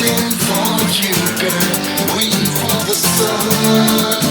waiting for you, girl, waiting for the sun.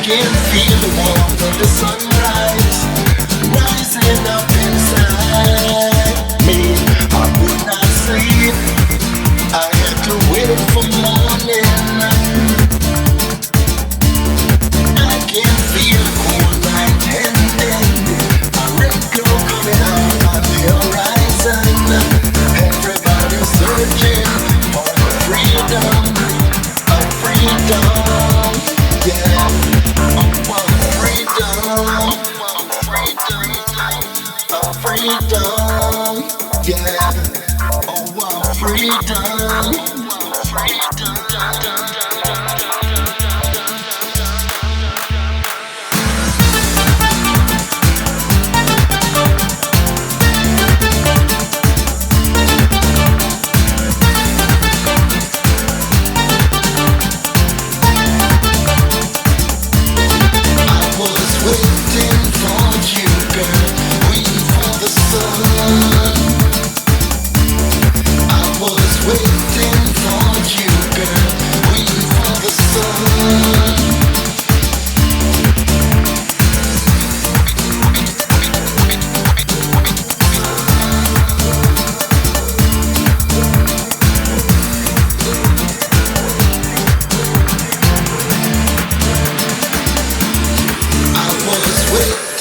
Can feel the warmth of the sunrise rising up inside me. I would not sleep. I had to wait for morning. I can feel the cold night ending. A red glow coming out on the horizon. Everybody's searching for freedom, a freedom. Yeah. Freedom, yeah, oh, freedom, freedom.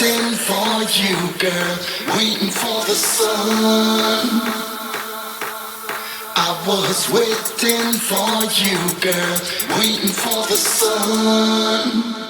Waiting for you, girl, waiting for the sun. I was waiting for you, girl, waiting for the sun.